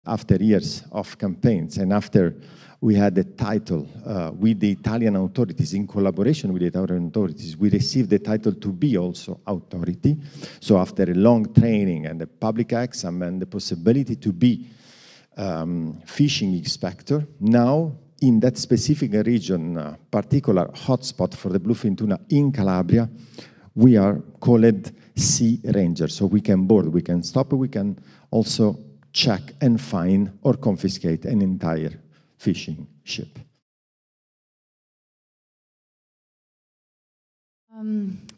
After years of campaigns and after we had the title with the Italian authorities, in collaboration with the Italian authorities, we received the title to be also authority. So after a long training and a public exam and the possibility to be fishing inspector, now in that specific region, particular hotspot for the bluefin tuna in Calabria, we are called sea rangers. So we can board, we can stop, we can also check and fine or confiscate an entire fishing ship.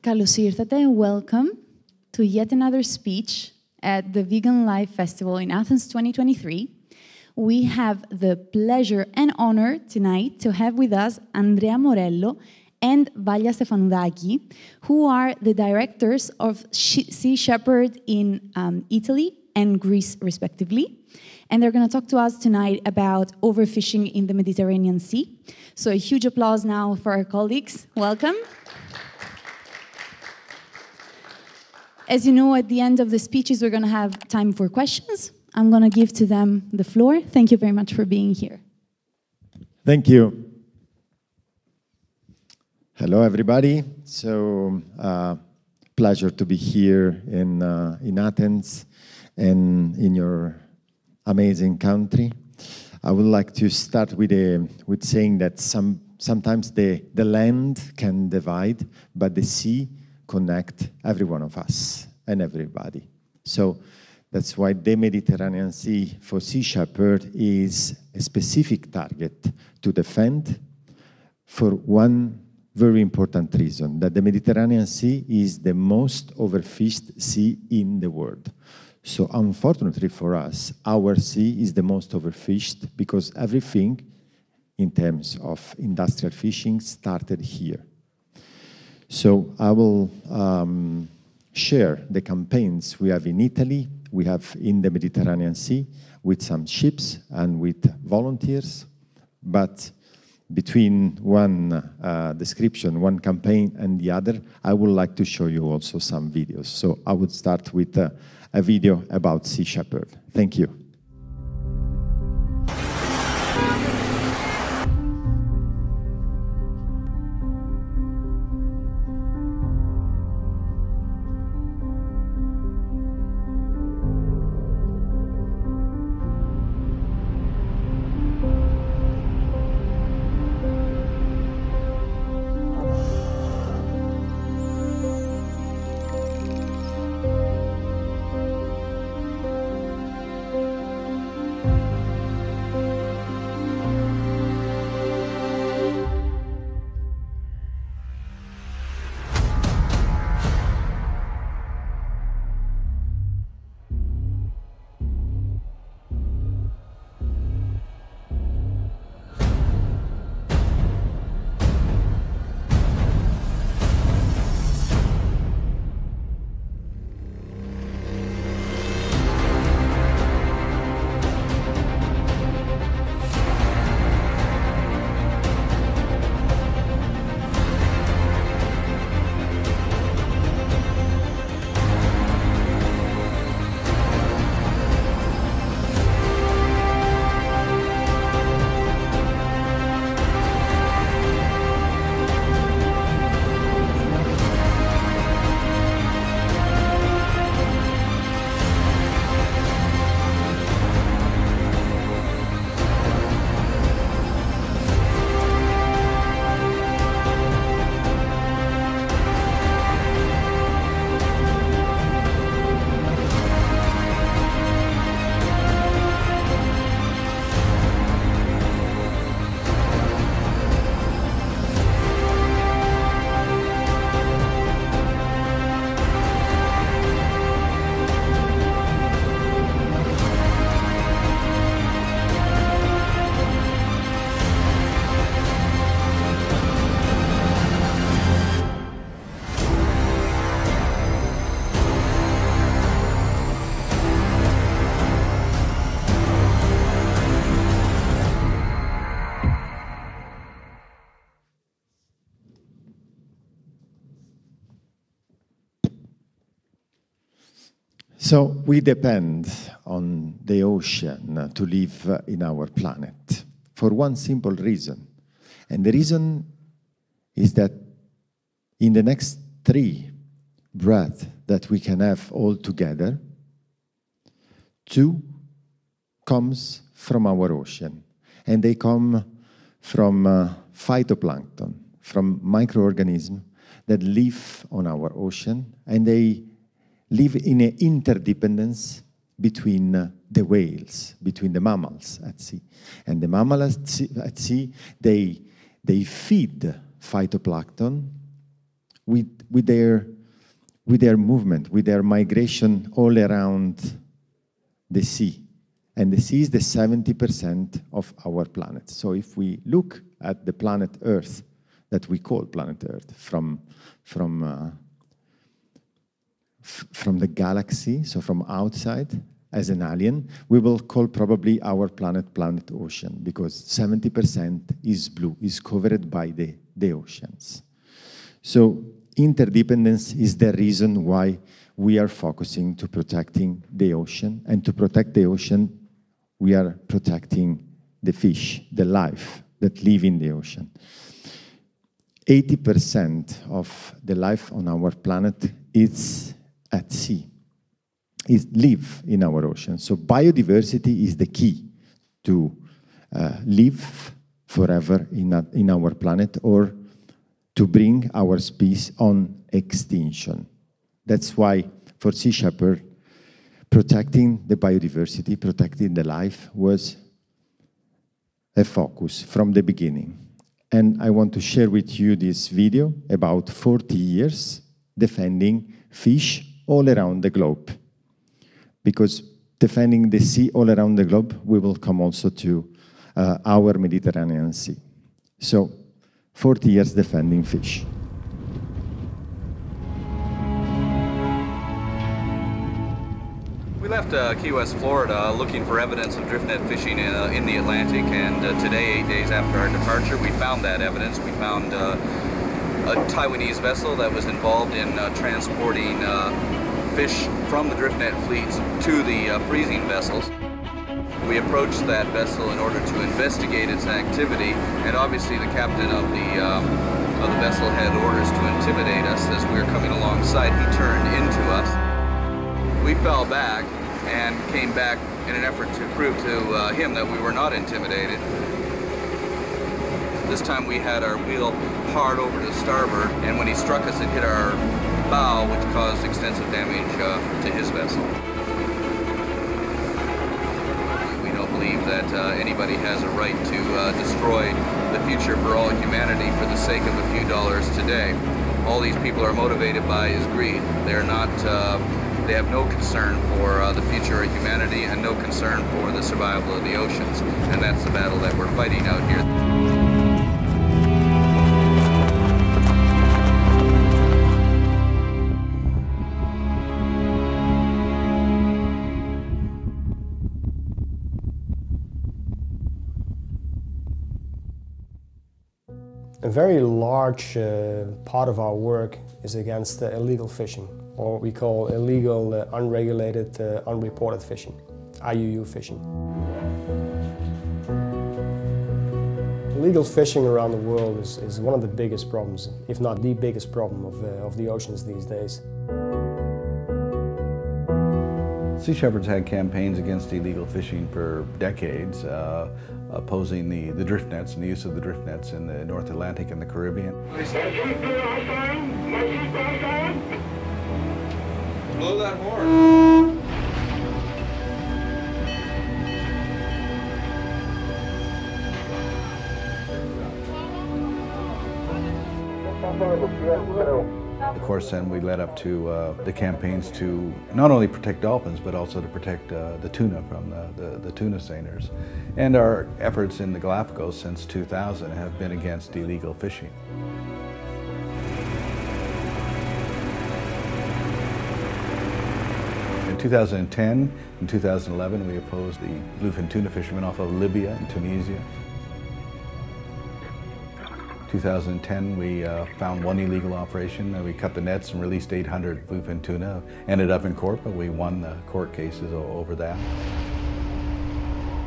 Καλώς ήρθατε and welcome to yet another speech at the Vegan Life Festival in Athens 2023. We have the pleasure and honor tonight to have with us Andrea Morello and lya Stefanudha, who are the directors of Sea Shepherd in Italy and Greece, respectively. And they're going to talk to us tonight about overfishing in the Mediterranean Sea. So a huge applause now for our colleagues. Welcome. As you know, at the end of the speeches, we're going to have time for questions. I'm going to give to them the floor. Thank you very much for being here. Thank you. Hello, everybody. So, pleasure to be here in Athens and in your amazing country. I would like to start with saying that sometimes the land can divide, but the sea connect every one of us and everybody. So that's why the Mediterranean Sea for Sea Shepherd is a specific target to defend for one very important reason, that the Mediterranean Sea is the most overfished sea in the world. So unfortunately for us, our sea is the most overfished because everything in terms of industrial fishing started here. So I will share the campaigns we have in Italy, we have in the Mediterranean Sea with some ships and with volunteers, but between one description, one campaign and the other, I would like to show you also some videos. So I would start with a video about Sea Shepherd. Thank you. So we depend on the ocean to live in our planet for one simple reason. And the reason is that in the next 3 breaths that we can have all together, 2 comes from our ocean. And they come from phytoplankton, from microorganisms that live on our ocean, and they live in an interdependence between the whales, between the mammals at sea. And the mammals at sea, they feed phytoplankton with their movement, with their migration all around the sea. And the sea is the 70% of our planet. So if we look at the planet Earth, that we call planet Earth, from the galaxy, so from outside, as an alien, we will call probably our planet ocean, because 70% is blue, is covered by the oceans. So interdependence is the reason why we are focusing to protecting the ocean, and to protect the ocean, we are protecting the fish, the life that live in the ocean. 80% of the life on our planet is at sea, live in our ocean. So biodiversity is the key to live forever in our planet, or to bring our species on extinction. That's why for Sea Shepherd, protecting the biodiversity, protecting the life was a focus from the beginning. And I want to share with you this video about 40 years defending fish all around the globe. Because defending the sea all around the globe, we will come also to our Mediterranean Sea. So, 40 years defending fish. We left Key West, Florida, looking for evidence of drift net fishing in the Atlantic, and today, 8 days after our departure, we found that evidence. We found a Taiwanese vessel that was involved in transporting fish from the drift net fleets to the freezing vessels. We approached that vessel in order to investigate its activity, and obviously the captain of the vessel had orders to intimidate us. As we were coming alongside, he turned into us. We fell back and came back in an effort to prove to him that we were not intimidated. This time we had our wheel hard over to starboard, and when he struck us, it hit our bow, which caused extensive damage to his vessel. We don't believe that anybody has a right to destroy the future for all humanity for the sake of a few dollars today. All these people are motivated by is greed. They're not. They have no concern for the future of humanity and no concern for the survival of the oceans. And that's the battle that we're fighting out here. A very large part of our work is against illegal fishing, or what we call illegal, unregulated, unreported fishing, IUU fishing. Illegal fishing around the world is one of the biggest problems, if not the biggest problem of the oceans these days. Sea Shepherd's had campaigns against illegal fishing for decades, opposing the drift nets and the use of the drift nets in the North Atlantic and the Caribbean. Blow that horn. Of course, then we led up to the campaigns to not only protect dolphins, but also to protect the tuna from the tuna seiners. And our efforts in the Galapagos since 2000 have been against illegal fishing. In 2010 and 2011, we opposed the bluefin tuna fishermen off of Libya and Tunisia. In 2010, we found one illegal operation, and we cut the nets and released 800 bluefin tuna. Ended up in court, but we won the court cases over that.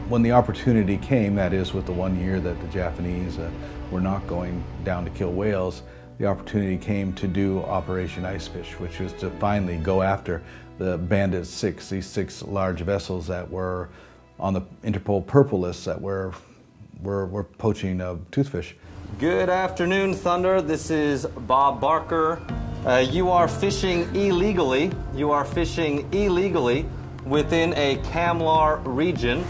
When the opportunity came, that is with the 1 year that the Japanese were not going down to kill whales, the opportunity came to do Operation Icefish, which was to finally go after the Bandit 6, these 6 large vessels that were on the Interpol Purple list that were poaching toothfish. Good afternoon, Thunder. This is Bob Barker. You are fishing illegally. You are fishing illegally within a Camlar region.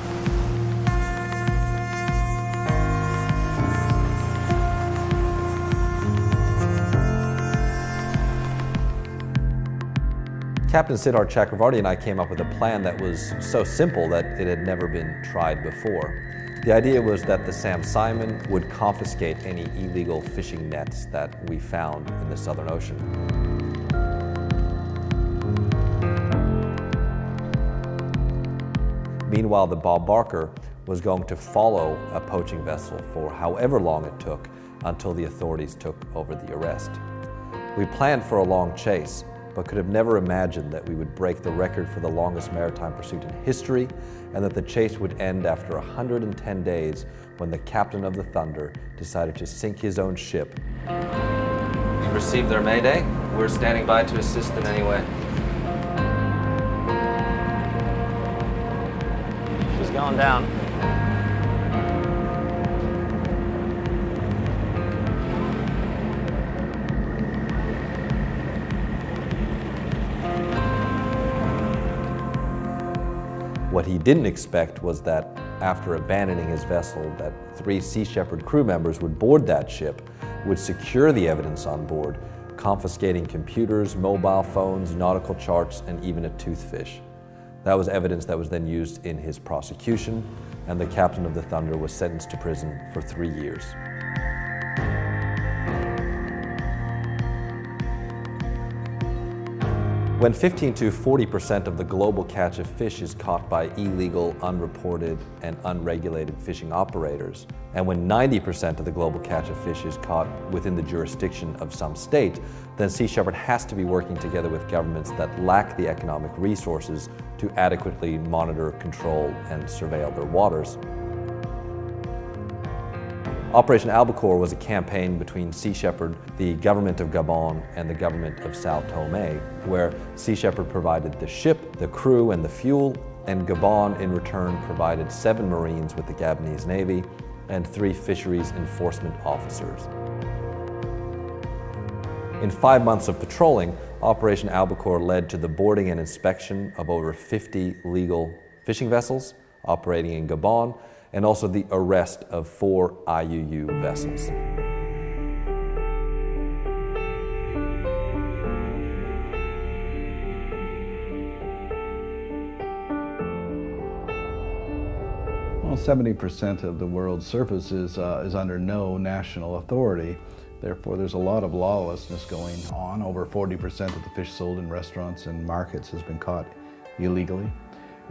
Captain Siddhar Chakravarti and I came up with a plan that was so simple that it had never been tried before. The idea was that the Sam Simon would confiscate any illegal fishing nets that we found in the Southern Ocean. Meanwhile, the Bob Barker was going to follow a poaching vessel for however long it took until the authorities took over the arrest. We planned for a long chase, but could have never imagined that we would break the record for the longest maritime pursuit in history, and that the chase would end after 110 days when the captain of the Thunder decided to sink his own ship. We received their mayday. We're standing by to assist in any way. She's going down. What he didn't expect was that after abandoning his vessel, that 3 Sea Shepherd crew members would board that ship, would secure the evidence on board, confiscating computers, mobile phones, nautical charts, and even a toothfish. That was evidence that was then used in his prosecution, and the captain of the Thunder was sentenced to prison for 3 years. When 15 to 40% of the global catch of fish is caught by illegal, unreported, and unregulated fishing operators, and when 90% of the global catch of fish is caught within the jurisdiction of some state, then Sea Shepherd has to be working together with governments that lack the economic resources to adequately monitor, control, and surveil their waters. Operation Albacore was a campaign between Sea Shepherd, the government of Gabon, and the government of Sao Tome, where Sea Shepherd provided the ship, the crew, and the fuel, and Gabon in return provided 7 Marines with the Gabonese Navy and 3 fisheries enforcement officers. In 5 months of patrolling, Operation Albacore led to the boarding and inspection of over 50 legal fishing vessels operating in Gabon, and also the arrest of 4 IUU vessels. Well, 70% of the world's surface is under no national authority. Therefore, there's a lot of lawlessness going on. Over 40% of the fish sold in restaurants and markets has been caught illegally.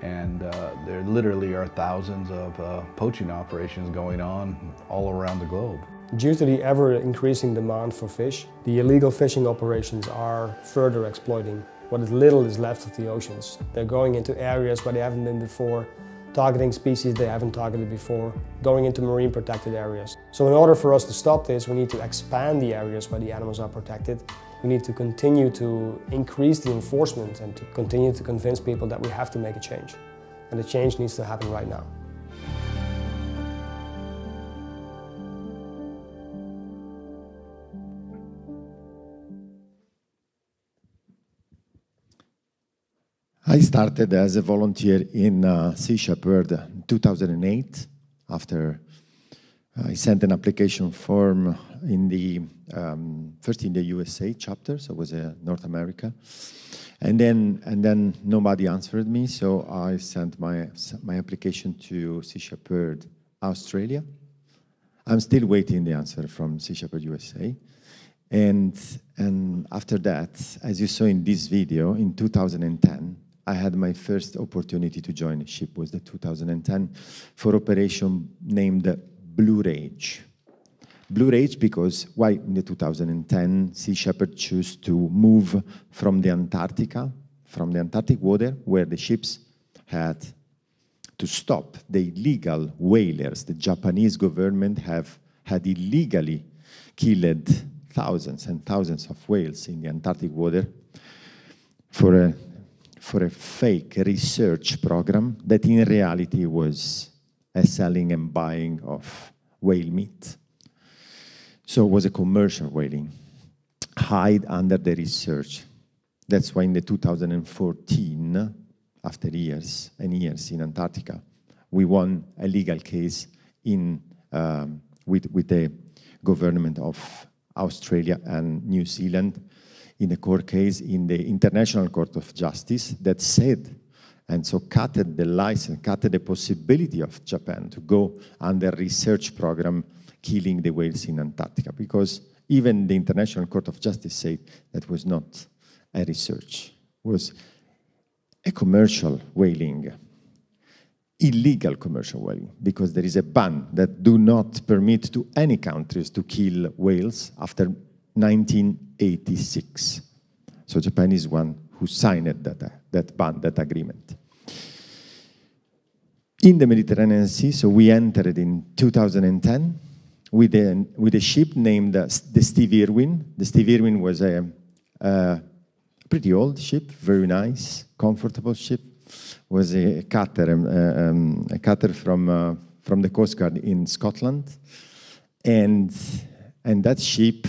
And there literally are thousands of poaching operations going on all around the globe. Due to the ever-increasing demand for fish, the illegal fishing operations are further exploiting what little is left of the oceans. They're going into areas where they haven't been before, targeting species they haven't targeted before, going into marine protected areas. So in order for us to stop this, we need to expand the areas where the animals are protected. We need to continue to increase the enforcement and to continue to convince people that we have to make a change. And the change needs to happen right now. I started as a volunteer in Sea Shepherd in 2008 after I sent an application form in the first in the USA chapter, so it was North America, and then nobody answered me, so I sent my application to Sea Shepherd Australia. I'm still waiting the answer from Sea Shepherd USA, and after that, as you saw in this video, in 2010. I had my first opportunity to join a ship, was the 2010 for operation named Blue Rage. Blue Ridge because why in the 2010 Sea Shepherd chose to move from the Antarctic water where the ships had to stop the illegal whalers. The Japanese government had illegally killed thousands and thousands of whales in the Antarctic water for a fake research program that in reality was a selling and buying of whale meat. So it was a commercial whaling, hide under the research. That's why in the 2014, after years and years in Antarctica, we won a legal case with the government of Australia and New Zealand in a court case in the International Court of Justice that said, and so cutted the license, cutted the possibility of Japan to go under research program killing the whales in Antarctica, because even the International Court of Justice said that was not a research, was a commercial whaling, illegal commercial whaling, because there is a ban that do not permit to any countries to kill whales after 1986. So Japan is one who signed that ban, that agreement. In the Mediterranean Sea, so we entered in 2010 with a ship named the Steve Irwin. The Steve Irwin was a pretty old ship, very nice, comfortable ship. Was a cutter from the Coast Guard in Scotland, and that ship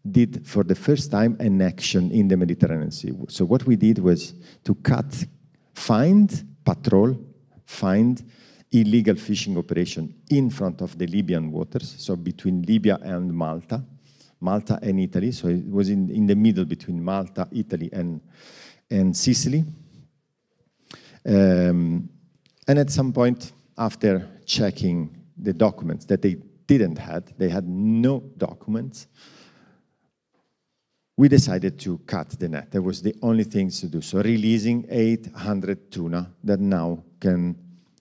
did for the first time an action in the Mediterranean Sea. So what we did was to find illegal fishing operation in front of the Libyan waters, so between Libya and Malta and Italy. So it was in the middle between Malta, Italy, and Sicily. And at some point, after checking the documents that they had no documents, we decided to cut the net. That was the only thing to do. So releasing 800 tuna that now can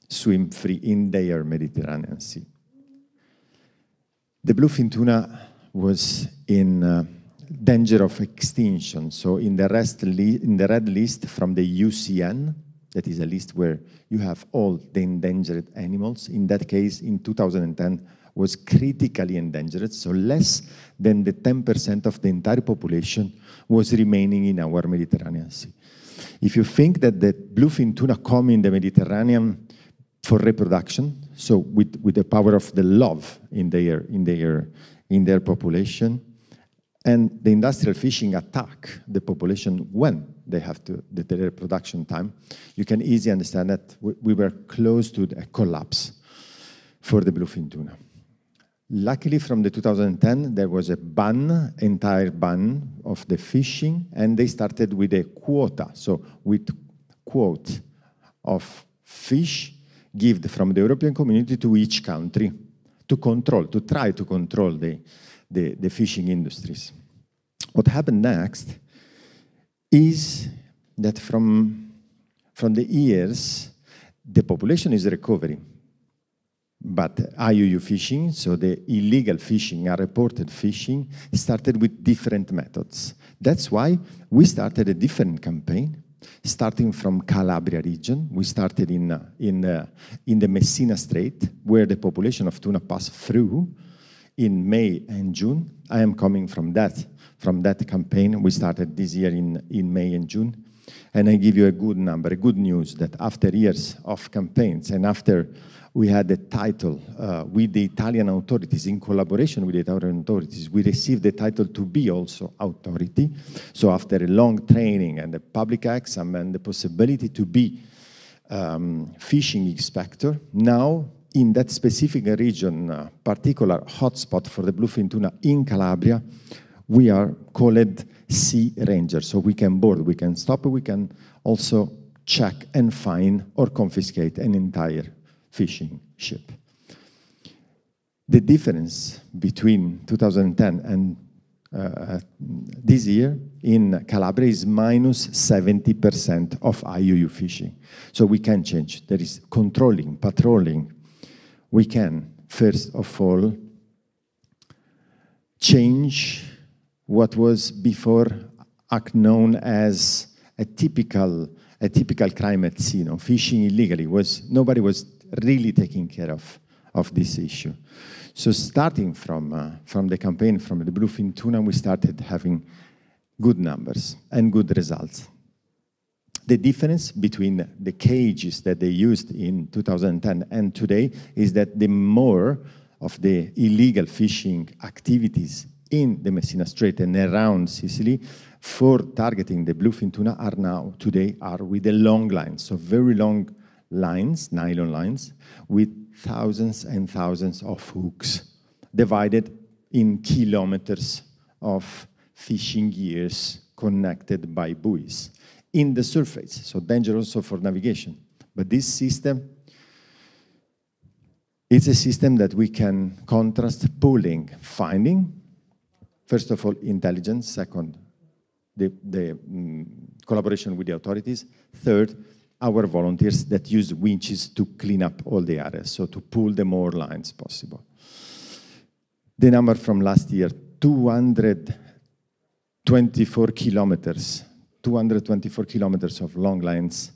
swim free in their Mediterranean Sea. The bluefin tuna was in danger of extinction. So in the red list from the UCN, that is a list where you have all the endangered animals. In that case, in 2010, was critically endangered, so less than the 10% of the entire population was remaining in our Mediterranean Sea. If you think that the bluefin tuna come in the Mediterranean for reproduction, so with the power of the love in their population, and the industrial fishing attack the population when they have the reproduction time, you can easily understand that we were close to a collapse for the bluefin tuna. Luckily, from the 2010, there was a entire ban of the fishing, and they started with a quota, so with quote of fish given from the European community to each country to try to control the fishing industries. What happened next is that from the years, the population is recovering. But IUU fishing, so the illegal fishing, unreported fishing, started with different methods. That's why we started a different campaign, starting from Calabria region. We started in the Messina Strait, where the population of tuna passed through in May and June. I am coming from that campaign. We started this year in May and June. And I give you a good number, a good news, that after years of campaigns and after we had the title with the Italian authorities, in collaboration with the Italian authorities, we received the title to be also authority. So after a long training and a public exam and the possibility to be fishing inspector, now in that specific region, particular hotspot for the bluefin tuna in Calabria, we are called sea rangers. So we can board, we can stop, we can also check and fine or confiscate an entire fishing ship. The difference between 2010 and this year in Calabria is minus 70% of IUU fishing. So we can change. There is controlling, patrolling. We can, first of all, change what was before known as a typical crime at sea. Fishing illegally nobody was really taking care of this issue. So starting from the campaign, from the bluefin tuna, we started having good numbers and good results. The difference between the cages that they used in 2010 and today is that the more of the illegal fishing activities in the Messina Strait and around Sicily for targeting the bluefin tuna today are with the long lines, so very long lines, nylon lines, with thousands and thousands of hooks divided in kilometers of fishing gears connected by buoys in the surface, so dangerous also for navigation. But this system, it's a system that we can contrast pooling, finding, first of all, intelligence, second, the collaboration with the authorities, third, our volunteers that use winches to clean up all the areas, so to pull the more lines possible. The number from last year, 224 kilometers of long lines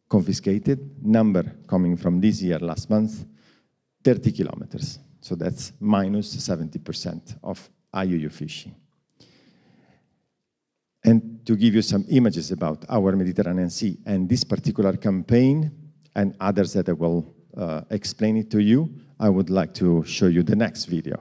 confiscated. Number coming from this year, last month, 30 kilometers. So that's minus 70% of IUU fishing. And to give you some images about our Mediterranean Sea and this particular campaign and others that I will explain it to you, I would like to show you the next video.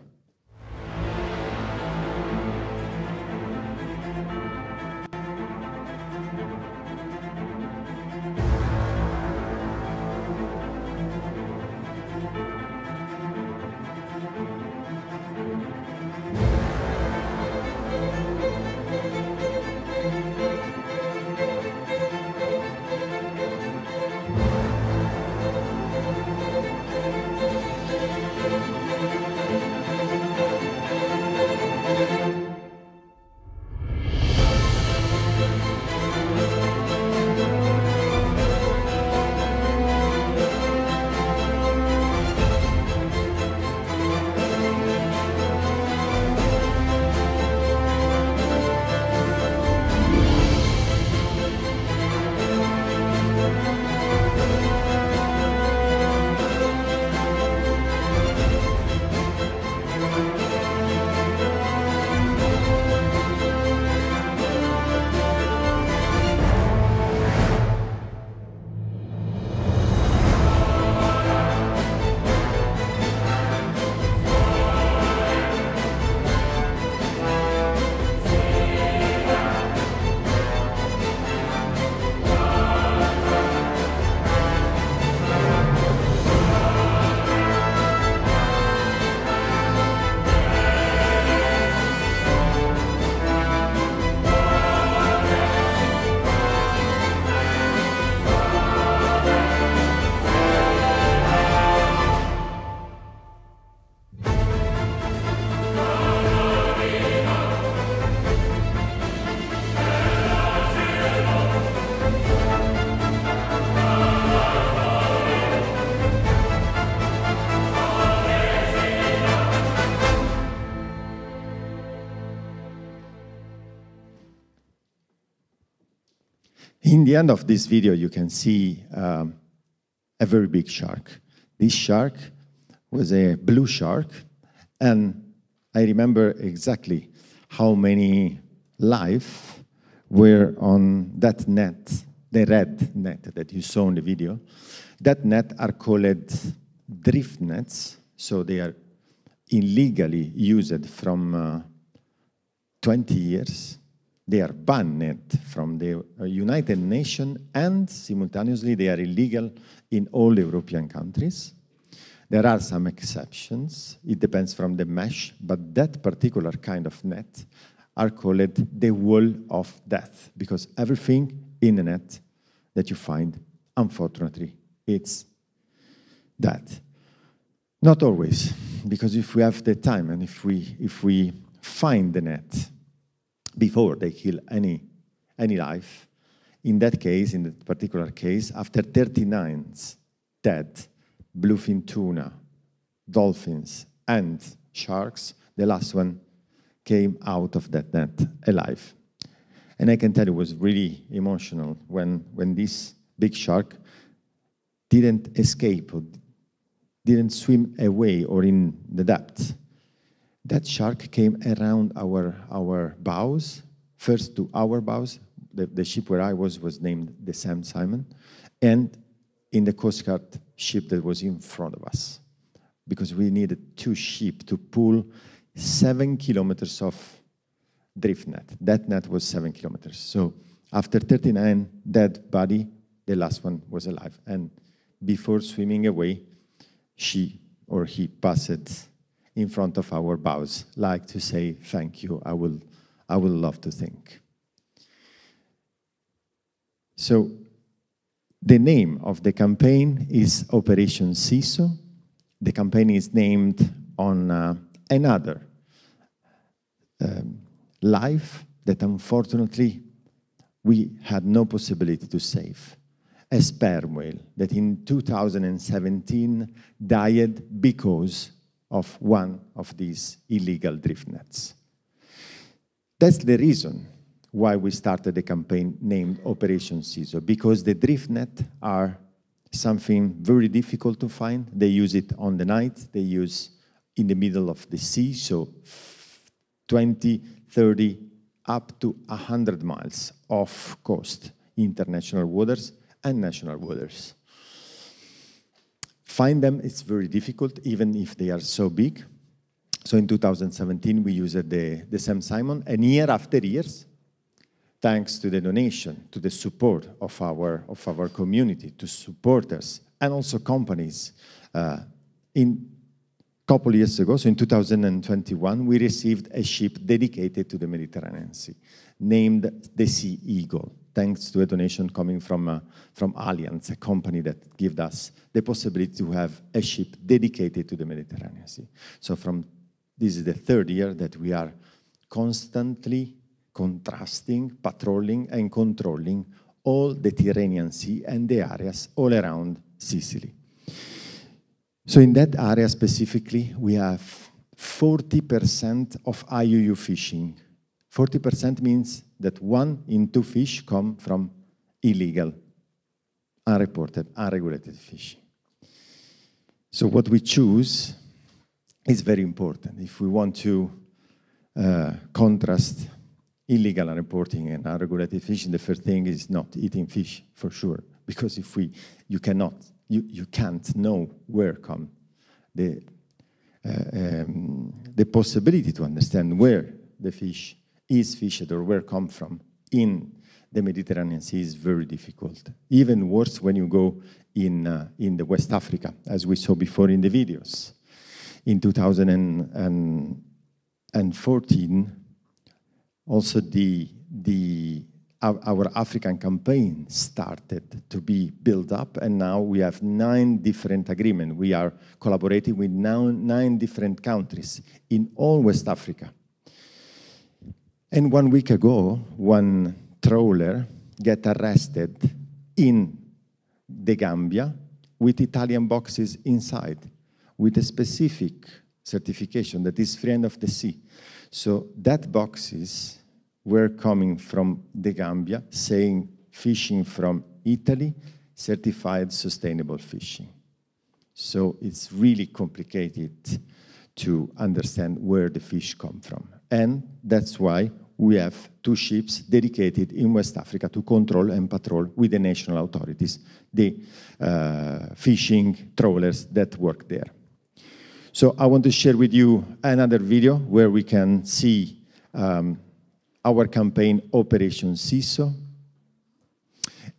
In the end of this video, you can see a very big shark. This shark was a blue shark, and I remember exactly how many life were on that net, the red net that you saw in the video. That net are called drift nets, so they are illegally used from 20 years. They are banned from the United Nations, and simultaneously they are illegal in all European countries. There are some exceptions. It depends from the mesh, but that particular kind of net are called the wall of death, because everything in a net that you find, unfortunately, it's dead. Not always, because if we have the time and if we find the net before they kill any life, in that case, in that particular case, after 39 dead bluefin tuna, dolphins, and sharks, the last one came out of that net alive. And I can tell you it was really emotional when this big shark didn't escape or didn't swim away or in the depth. That shark came around our bows, first to our bows. The ship where I was named the Sam Simon, and in the Coast Guard ship that was in front of us, because we needed 2 ships to pull 7 kilometers of drift net. That net was 7 kilometers. So after 39 dead body, the last one was alive. And before swimming away, she or he passed in front of our bows, like to say, thank you, I will love to think. So the name of the campaign is Operation CISO. The campaign is named on another life that unfortunately we had no possibility to save. A sperm whale that in 2017 died because of one of these illegal drift nets. That's the reason why we started a campaign named Operation CISO, because the drift net are something very difficult to find. They use it on the night, they use in the middle of the sea, so 20, 30, up to 100 miles off coast, international waters and national waters. Find them, it's very difficult, even if they are so big. So in 2017, we used the Sam Simon, and year after year, thanks to the donation, to the support of our community, to supporters, and also companies. In a couple years ago, so in 2021, we received a ship dedicated to the Mediterranean Sea, named the Sea Eagle, thanks to a donation coming from Allianz, a company that gave us the possibility to have a ship dedicated to the Mediterranean Sea. So this is the 3rd year that we are constantly contrasting, patrolling, and controlling all the Tyrrhenian Sea and the areas all around Sicily. So in that area specifically, we have 40% of IUU fishing. 40% means that 1 in 2 fish come from illegal, unreported, unregulated fishing. So what we choose is very important. If we want to contrast illegal unreporting and unregulated fishing, the first thing is not eating fish, for sure. Because if you can't know where come the possibility to understand where the fish is fished or where come from in the Mediterranean Sea is very difficult. Even worse when you go in the West Africa, as we saw before in the videos. In 2014, also our African campaign started to be built up, and now we have 9 different agreements. We are collaborating with now 9 different countries in all West Africa. And 1 week ago, one trawler got arrested in the Gambia with Italian boxes inside, with a specific certification that is friend of the sea. So that boxes were coming from the Gambia, saying fishing from Italy, certified sustainable fishing. So it's really complicated to understand where the fish come from. And that's why we have 2 ships dedicated in West Africa to control and patrol with the national authorities, the fishing trawlers that work there. So I want to share with you another video where we can see our campaign Operation CISO.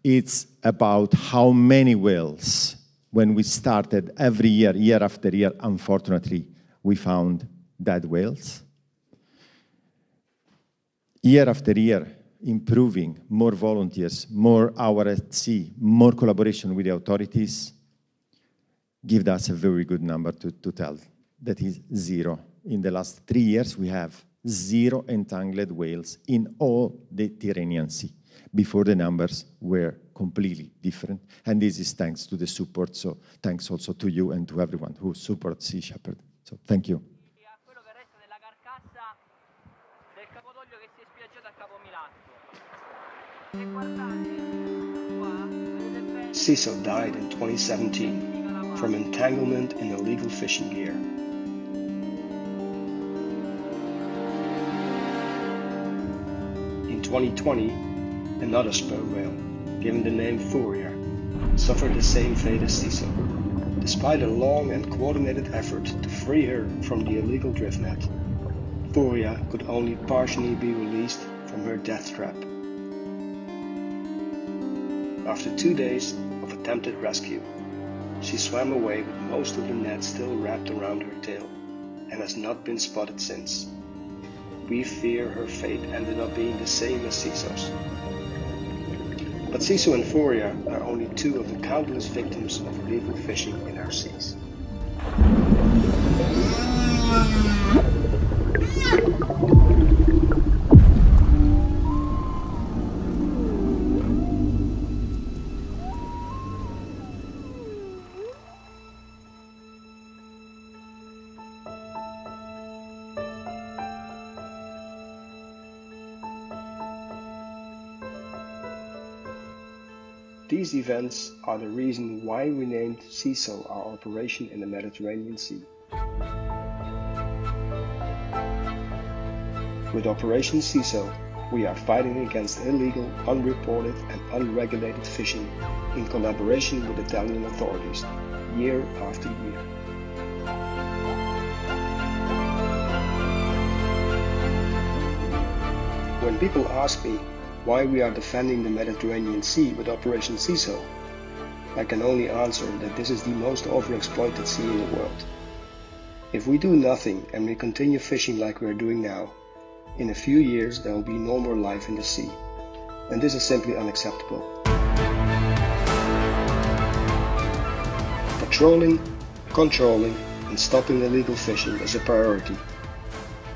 It's about how many whales, when we started every year, year after year, unfortunately, we found dead whales. Year after year, improving, more volunteers, more hours at sea, more collaboration with the authorities, give us a very good number to tell. That is 0. In the last 3 years, we have 0 entangled whales in all the Tyrrhenian Sea. Before, the numbers were completely different, and this is thanks to the support. So thanks also to you and to everyone who supports Sea Shepherd. So thank you. Cecil died in 2017 from entanglement in illegal fishing gear. In 2020, another sperm whale, given the name Furia, suffered the same fate as Cecil. Despite a long and coordinated effort to free her from the illegal drift net, Furia could only partially be released from her death trap. After 2 days of attempted rescue, she swam away with most of the net still wrapped around her tail and has not been spotted since. We fear her fate ended up being the same as Cecil's. But Cecil and Furia are only two of the countless victims of illegal fishing in our seas. These events are the reason why we named Cecil our operation in the Mediterranean Sea. With Operation Cecil, we are fighting against illegal, unreported and unregulated fishing in collaboration with Italian authorities, year after year. When people ask me why we are defending the Mediterranean Sea with Operation Cecil, I can only answer that this is the most overexploited sea in the world. If we do nothing and we continue fishing like we are doing now, in a few years there will be no more life in the sea, and this is simply unacceptable. Patrolling, controlling and stopping illegal fishing is a priority,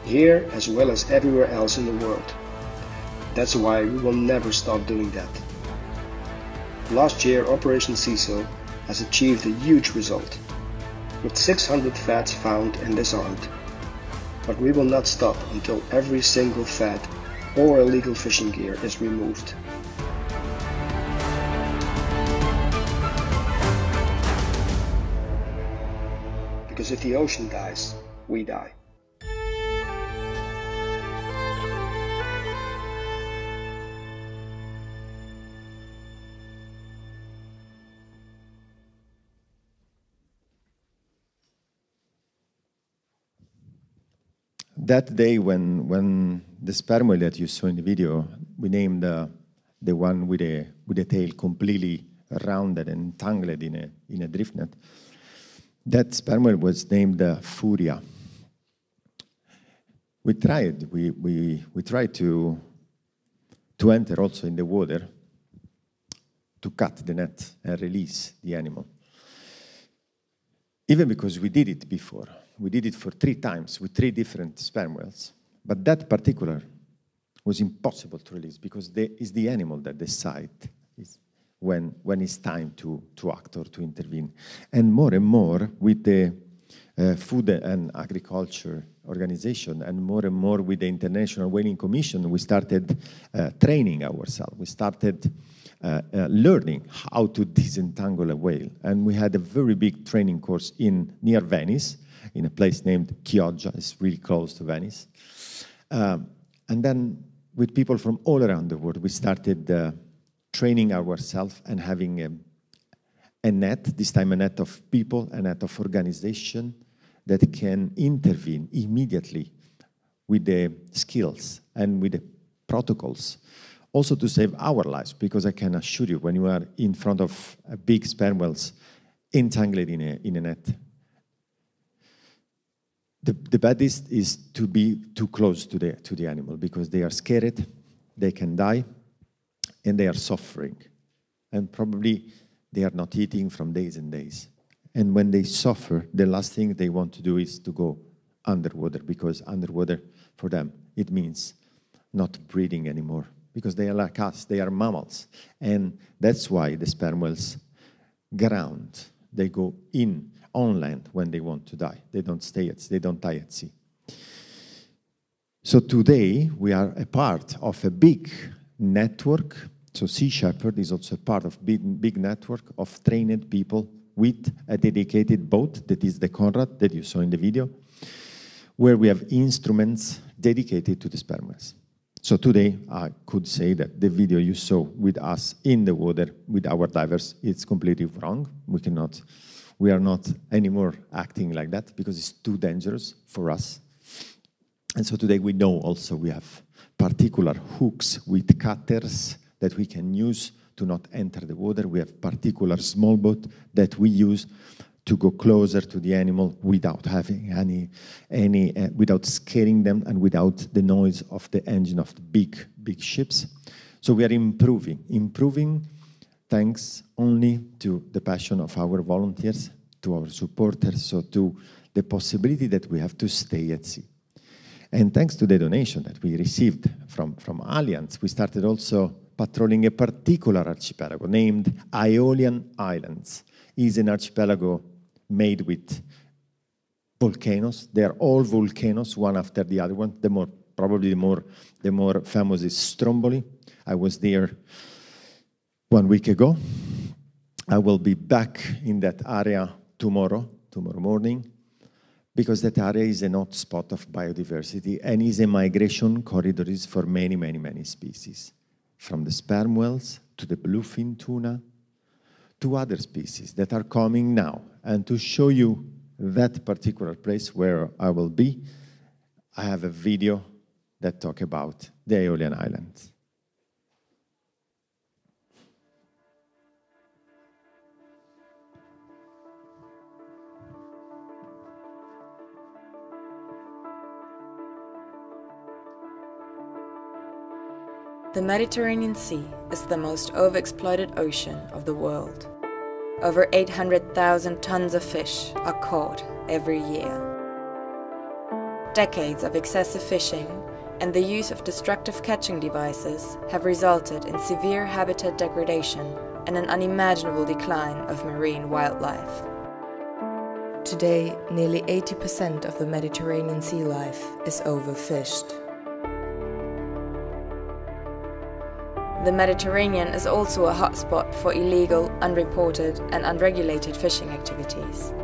here as well as everywhere else in the world. That's why we will never stop doing that. Last year, Operation Cecil has achieved a huge result, with 600 fats found and disarmed. But we will not stop until every single fat or illegal fishing gear is removed. Because if the ocean dies, we die. That day when the sperm whale that you saw in the video, we named the one with the tail completely rounded and tangled in a drift net. That sperm whale was named Furia. We tried to enter also in the water to cut the net and release the animal. Even because we did it before. We did it for 3 times with 3 different sperm whales. But that particular was impossible to release because it's the animal that decides when it's time to act or to intervene. And more with the Food and Agriculture Organization and more with the International Whaling Commission, we started training ourselves. We started learning how to disentangle a whale. And we had a very big training course near Venice, in a place named Chioggia. It's really close to Venice. And then with people from all around the world, we started training ourselves and having a net, this time a net of people, a net of organization that can intervene immediately with the skills and with the protocols, also to save our lives, because I can assure you, when you are in front of a big sperm whales entangled in a net, the baddest is to be too close to the animal, because they are scared, they can die, and they are suffering. And probably they are not eating from days and days. And when they suffer, the last thing they want to do is to go underwater, because underwater, for them, it means not breathing anymore, because they are like us, they are mammals. And that's why the sperm whales ground, they go on land when they want to die. They don't die at sea. So today we are a part of a big network So Sea Shepherd is also part of big network of trained people with a dedicated boat, that is the Conrad that you saw in the video, where we have instruments dedicated to the sperm whales. So today, I could say that the video you saw with us in the water with our divers, it's completely wrong. We are not anymore acting like that because it's too dangerous for us. And so today we know also we have particular hooks with cutters that we can use to not enter the water. We have particular small boat that we use to go closer to the animal without having without scaring them and without the noise of the engine of the big ships. So we are improving thanks only to the passion of our volunteers, to our supporters, so to the possibility that we have to stay at sea. And thanks to the donation that we received from Allianz, we started also patrolling a particular archipelago named Aeolian Islands. It's an archipelago made with volcanoes. They are all volcanoes, one after the other one. Probably the more famous is Stromboli. I was there 1 week ago. I will be back in that area tomorrow morning, because that area is an hotspot of biodiversity and is a migration corridor for many species, from the sperm whales to the bluefin tuna to other species that are coming now. And to show you that particular place where I will be, I have a video that talks about the Aeolian Islands. The Mediterranean Sea is the most overexploited ocean of the world. Over 800,000 tons of fish are caught every year. Decades of excessive fishing and the use of destructive catching devices have resulted in severe habitat degradation and an unimaginable decline of marine wildlife. Today, nearly 80% of the Mediterranean sea life is overfished. The Mediterranean is also a hotspot for illegal, unreported and unregulated fishing activities.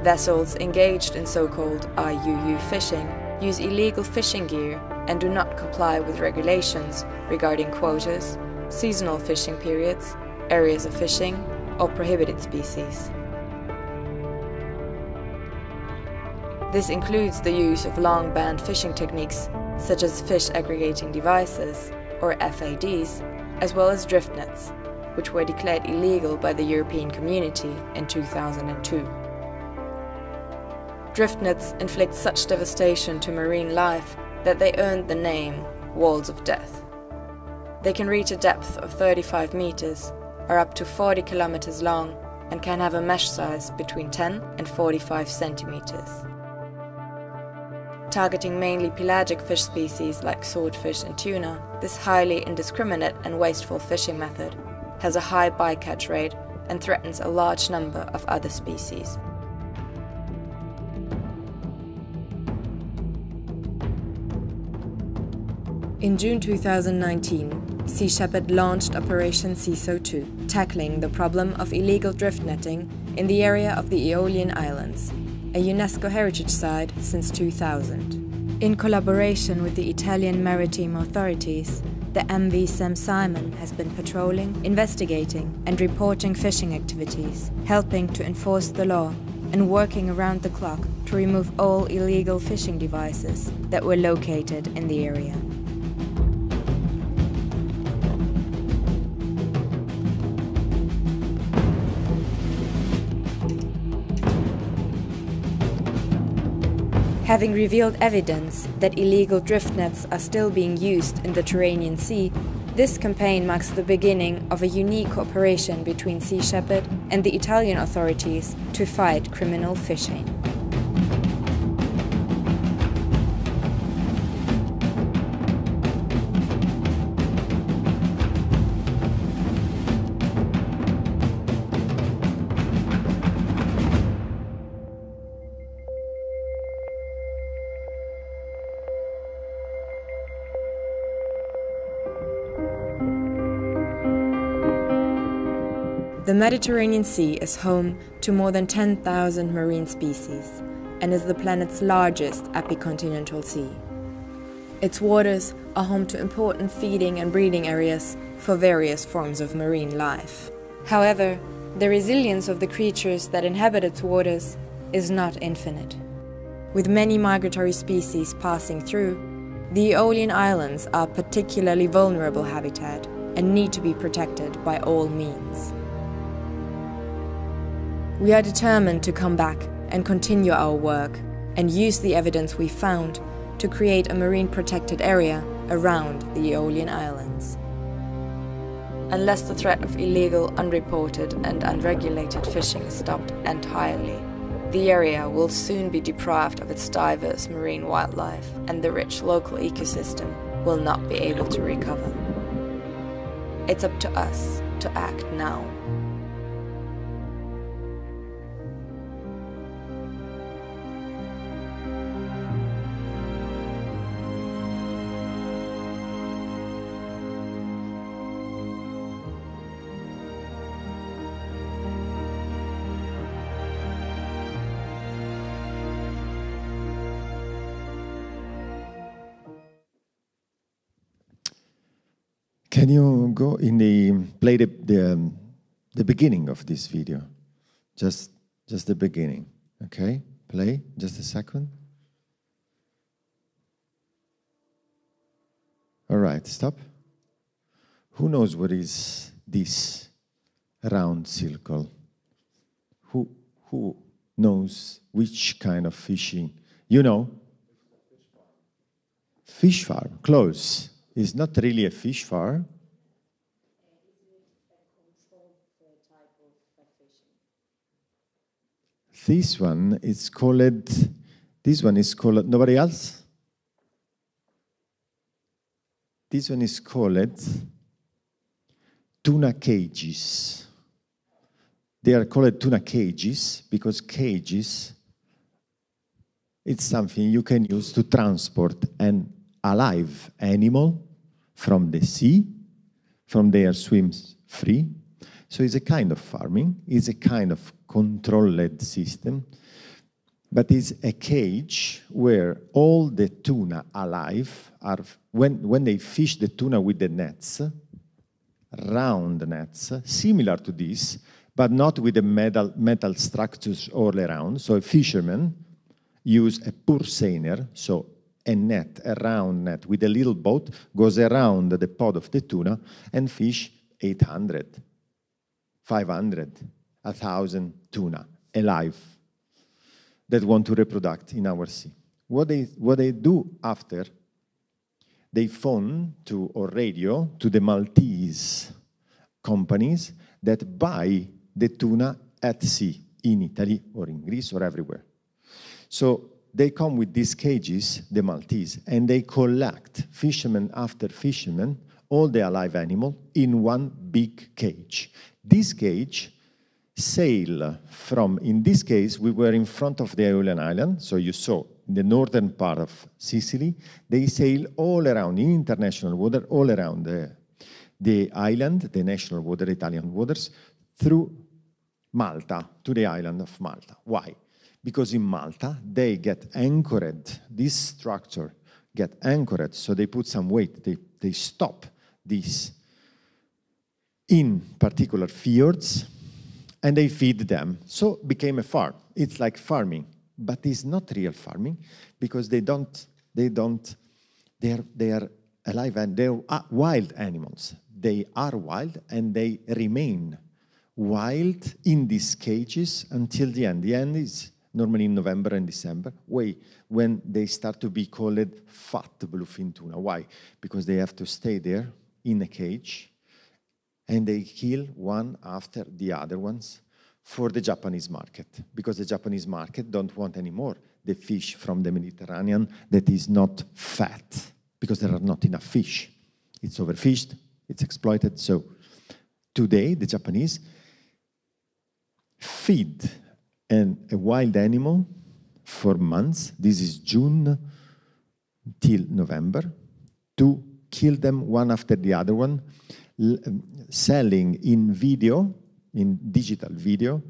Vessels engaged in so-called IUU fishing use illegal fishing gear and do not comply with regulations regarding quotas, seasonal fishing periods, areas of fishing, or prohibited species. This includes the use of long-banned fishing techniques such as fish aggregating devices, or FADs, as well as drift nets, which were declared illegal by the European Community in 2002. Drift nets inflict such devastation to marine life that they earned the name walls of death. They can reach a depth of 35 meters, are up to 40 kilometers long, and can have a mesh size between 10 and 45 centimeters. Targeting mainly pelagic fish species like swordfish and tuna, this highly indiscriminate and wasteful fishing method has a high bycatch rate and threatens a large number of other species. In June 2019, Sea Shepherd launched Operation CISO2, tackling the problem of illegal drift netting in the area of the Aeolian Islands, a UNESCO heritage site since 2000. In collaboration with the Italian maritime authorities, the MV Sam Simon has been patrolling, investigating and reporting fishing activities, helping to enforce the law and working around the clock to remove all illegal fishing devices that were located in the area. Having revealed evidence that illegal drift nets are still being used in the Tyrrhenian Sea, this campaign marks the beginning of a unique cooperation between Sea Shepherd and the Italian authorities to fight criminal fishing. The Mediterranean Sea is home to more than 10,000 marine species and is the planet's largest epicontinental sea. Its waters are home to important feeding and breeding areas for various forms of marine life. However, the resilience of the creatures that inhabit its waters is not infinite. With many migratory species passing through, the Aeolian Islands are a particularly vulnerable habitat and need to be protected by all means. We are determined to come back and continue our work and use the evidence we found to create a marine protected area around the Aeolian Islands. Unless the threat of illegal, unreported and unregulated fishing is stopped entirely, the area will soon be deprived of its diverse marine wildlife and the rich local ecosystem will not be able to recover. It's up to us to act now. Can you go in play the beginning of this video? Just the beginning, okay? Play, just a second. All right, stop. Who knows what is this round circle? Who knows which kind of fishing? You know? Fish farm, close. It's not really a fish farm. This one is called, nobody else? This one is called tuna cages. They are called tuna cages because cages, it's something you can use to transport an alive animal from the sea, from there swims free. So it's a kind of farming, it's a kind of controlled system, but it's a cage where all the tuna alive are, when they fish the tuna with the nets, round nets, similar to this, but not with the metal structures all around. So a fisherman use a purseiner, so a net, a round net with a little boat, goes around the pod of the tuna and fish 800, 500, 1,000 tuna alive that want to reproduce in our sea. What they do after, they phone to or radio to the Maltese companies that buy the tuna at sea in Italy or in Greece or everywhere. So they come with these cages, the Maltese, and they collect, fisherman after fisherman, all the alive animal in one big cage. This cage sail from, in this case, we were in front of the Aeolian Island, so you saw in the northern part of Sicily, they sail all around, in international water, all around the island, the national water, Italian waters, through Malta, to the island of Malta. Why? Because in Malta, they get anchored, this structure get anchored, so they put some weight, they stop this in particular fjords, and they feed them. So became a farm. It's like farming, but it's not real farming, because they are alive and they're wild animals. They are wild and they remain wild in these cages until the end. The end is normally in November and December, when they start to be called fat bluefin tuna. Why? Because they have to stay there in a cage, and they kill one after the other ones for the Japanese market, because the Japanese market don't want anymore the fish from the Mediterranean that is not fat, because there are not enough fish. It's overfished, it's exploited. So today, the Japanese feed a wild animal for months, this is June till November, to kill them one after the other one, selling in video in digital video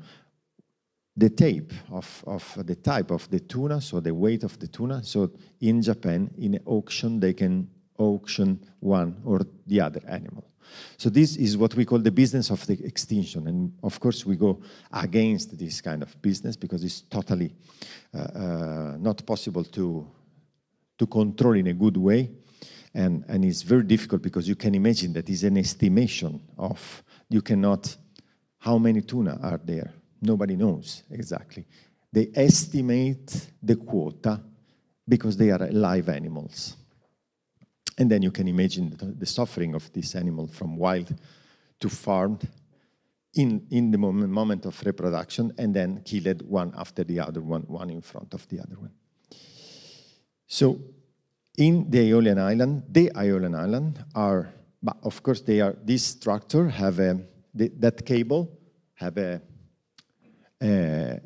the tape of the type of the tuna, so the weight of the tuna. So in Japan, in an auction, they can auction one or the other animal. So this is what we call the business of the extinction. And of course, we go against this kind of business because it's totally not possible to control in a good way. And it's very difficult because you can imagine that is an estimation of, you cannot, how many tuna are there? Nobody knows exactly. They estimate the quota because they are live animals. And then you can imagine the suffering of this animal from wild to farmed in the moment of reproduction, and then killed one after the other one in front of the other one. So in the Aeolian Island are, but of course they are, this structure have that cable have a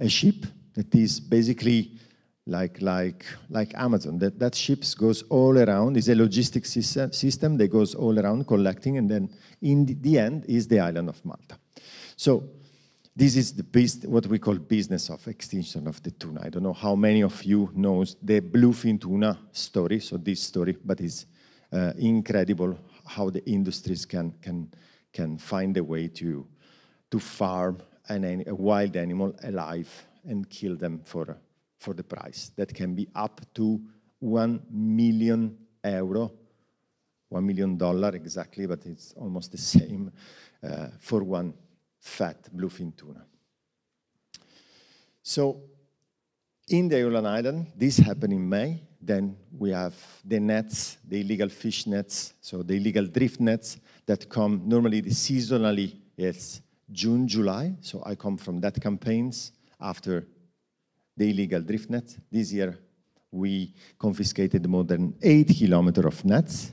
ship that is basically like Amazon. That ship goes all around. It's a logistics system that goes all around collecting, and then in the end is the island of Malta. So this is what we call business of extinction of the tuna. I don't know how many of you knows the bluefin tuna story, so this story, but it's incredible how the industries can find a way to farm a wild animal alive and kill them for the price. That can be up to €1 million, $1 million exactly, but it's almost the same for one fat bluefin tuna. So in the Aeolian Island, this happened in May. Then we have the nets, the illegal fish nets, so the illegal drift nets that come normally seasonally, it's June, July. So I come from that campaigns after the illegal drift net. This year, we confiscated more than 8 kilometers of nets.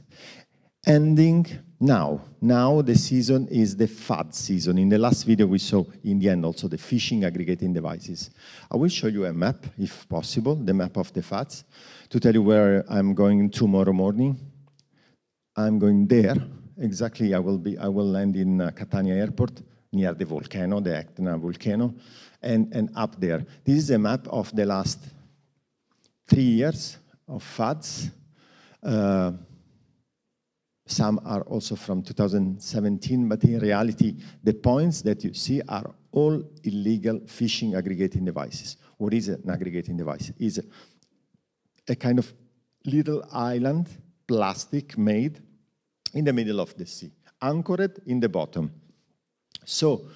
Ending now. Now the season is the FAD season. In the last video, we saw in the end also the fishing aggregating devices. I will show you a map, if possible, the map of the FADs, to tell you where I'm going tomorrow morning. I'm going there. Exactly, I will land in Catania Airport, near the volcano, the Etna volcano, and up there. This is a map of the last 3 years of FADs. Some are also from 2017, but in reality, the points that you see are all illegal fishing aggregating devices. What is an aggregating device? It's a kind of little island, plastic made in the middle of the sea, anchored in the bottom. So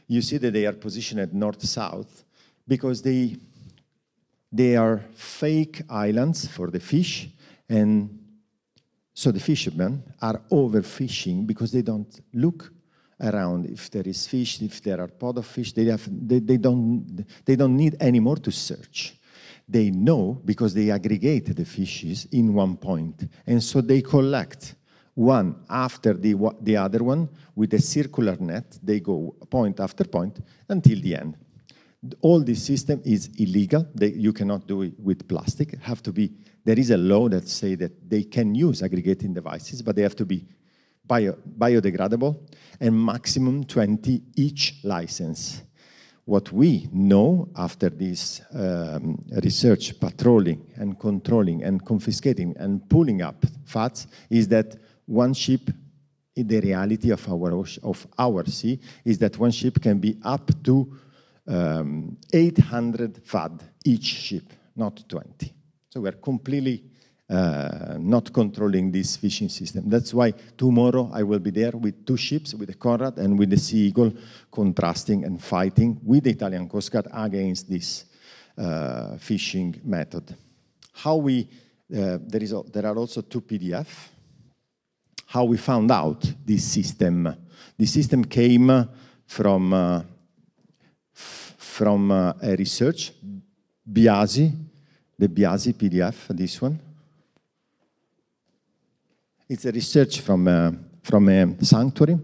you see that they are positioned north-south because they are fake islands for the fish, and so the fishermen are overfishing because they don't look around if there is fish, if there are pod of fish. They don't need anymore to search. They know because they aggregate the fishes in one point, and so they collect one after the other one with a circular net. They go point after point until the end. All this system is illegal. You cannot do it with plastic. There is a law that says that they can use aggregating devices, but they have to be biodegradable and maximum 20 each license. What we know after this research, patrolling and controlling and confiscating and pulling up FADs is that one ship, in the reality of our sea, is that one ship can be up to 800 FAD each ship, not 20. So we're completely not controlling this fishing system. That's why tomorrow I will be there with 2 ships, with the Conrad and with the Sea Eagle, contrasting and fighting with the Italian Coast Guard against this fishing method. There are also 2 PDF. How we found out this system. This system came from a research, Biasi, the Biasi PDF, this one. It's a research from a sanctuary,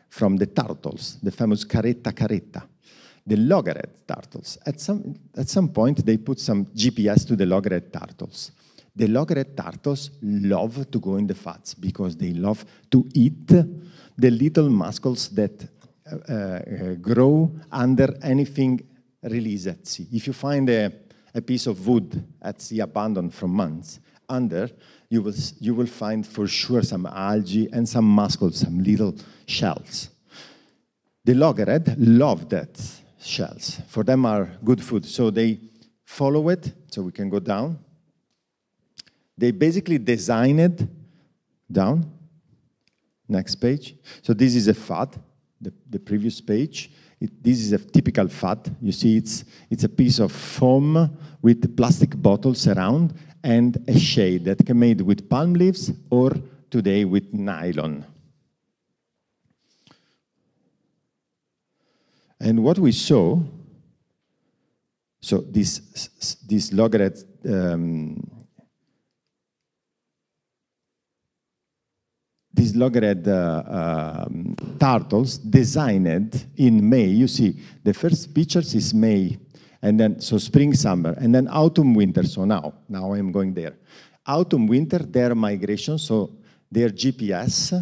from the turtles, the famous caretta, the loggerhead turtles. At some point, they put some GPS to the loggerhead turtles. The loggerhead turtles love to go in the FADs because they love to eat the little muscles that grow under anything released at sea. If you find a piece of wood at sea abandoned from months, under, you will find for sure some algae and some muscles, some little shells. The loggerhead love that shells. For them are good food, so they follow it, so we can go down. They basically design it down. Next page. So this is a FAD, the previous page. This is a typical FAD. You see it's a piece of foam with plastic bottles around and a shade that can be made with palm leaves or today with nylon. And what we saw, so this loggerhead these loggerhead turtles designed in May. You see, the first pictures is May, and then so spring, summer, and then autumn, winter. So now I'm going there. Autumn, winter, their migration, so their GPS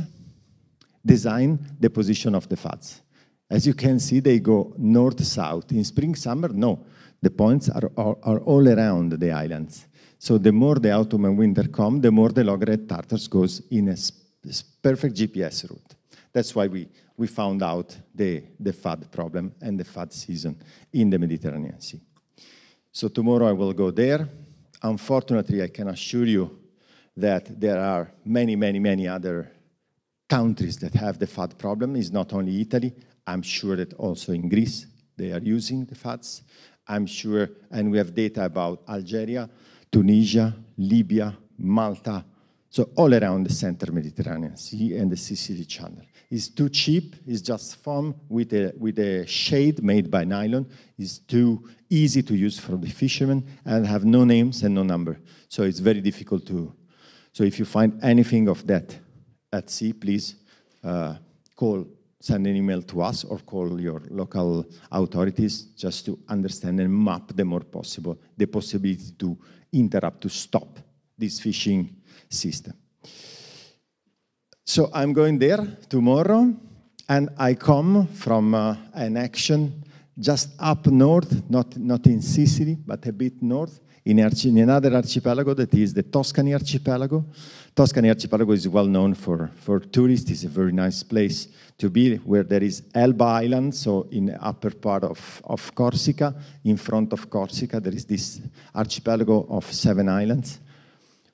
design the position of the FADs. As you can see, they go north-south. In spring, summer, no. The points are all around the islands. So the more the autumn and winter come, the more the loggerhead turtles goes in a perfect GPS route. That's why we found out the FAD problem and the FAD season in the Mediterranean Sea. So tomorrow I will go there. Unfortunately, I can assure you that there are many, many, many other countries that have the FAD problem. It's not only Italy. I'm sure that also in Greece they are using the FADs. I'm sure, and we have data about Algeria, Tunisia, Libya, Malta, so all around the center Mediterranean Sea and the Sicily Channel. It's too cheap. It's just foam with a shade made by nylon. It's too easy to use for the fishermen and have no names and no number. So it's very difficult to. So if you find anything of that at sea, please send an email to us or call your local authorities just to understand and map the more possible the possibility to interrupt, to stop this fishing system. So I'm going there tomorrow, and I come from an action just up north, not in Sicily, but a bit north, in another archipelago that is the Tuscany archipelago. Tuscany archipelago is well known for tourists. It's a very nice place to be, where there is Elba Island, so in the upper part of Corsica. In front of Corsica, there is this archipelago of 7 islands.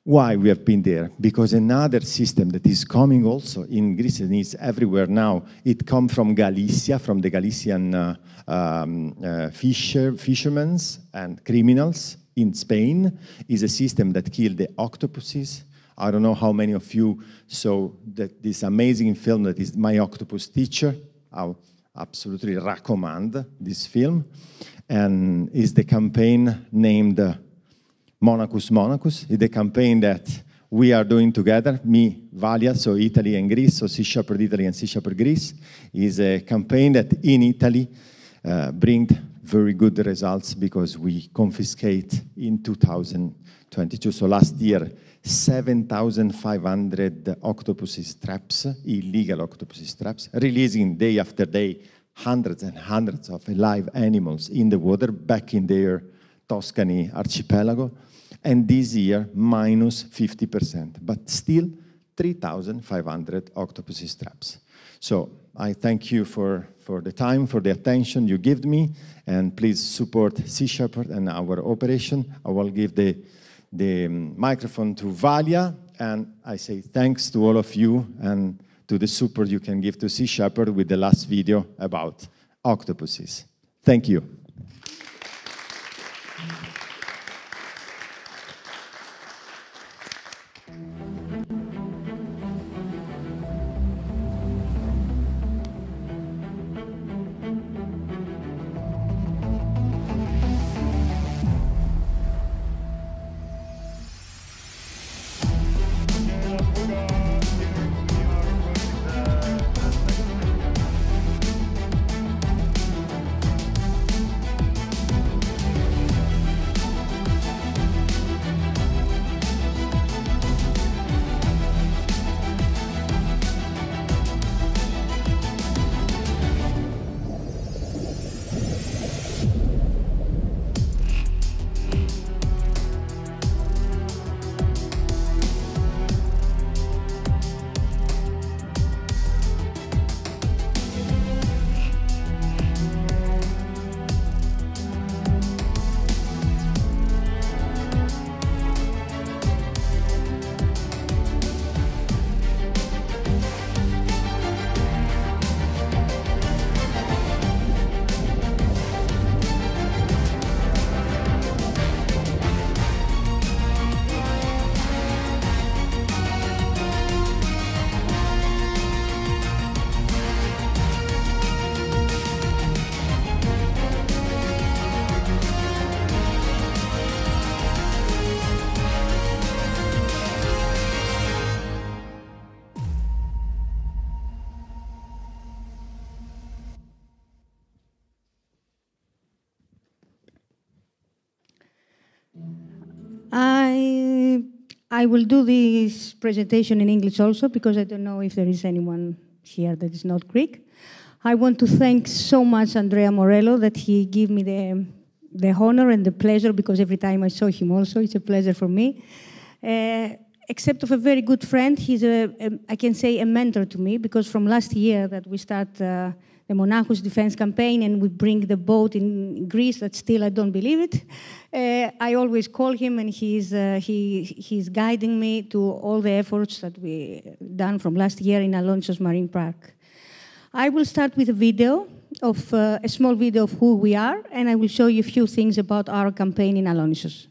Why we have been there? Because another system that is coming also in Greece and is everywhere now, it comes from Galicia, from the Galician fishermen and criminals in Spain, is a system that killed the octopuses. I don't know how many of you saw this amazing film that is My Octopus Teacher. I'll absolutely recommend this film. And is the campaign named Monacus Monacus. It's the campaign that we are doing together, me, Valia, so Italy and Greece, so Sea Shepherd Italy and Sea Shepherd Greece, is a campaign that in Italy brings very good results because we confiscate in 2022. So last year, 7,500 octopus traps, illegal octopus traps, releasing day after day hundreds and hundreds of live animals in the water back in their Tuscany archipelago. And this year, minus 50%, but still 3,500 octopus traps. So I thank you for the time, for the attention you give me, and please support Sea Shepherd and our operation. I will give the microphone to Valia, and I say thanks to all of you and to the support you can give to Sea Shepherd with the last video about octopuses. Thank you. I will do this presentation in English also, because I don't know if there is anyone here that is not Greek. I want to thank so much Andrea Morello that he gave me the honor and the pleasure, because every time I saw him also, it's a pleasure for me. Except of a very good friend, he's I can say a mentor to me, because from last year that we start the Monachos Defense Campaign and we bring the boat in Greece, that still I don't believe it. I always call him, and he's guiding me to all the efforts that we done from last year in Alonsos Marine Park. I will start with a video of a small video of who we are, and I will show you a few things about our campaign in Alonsos.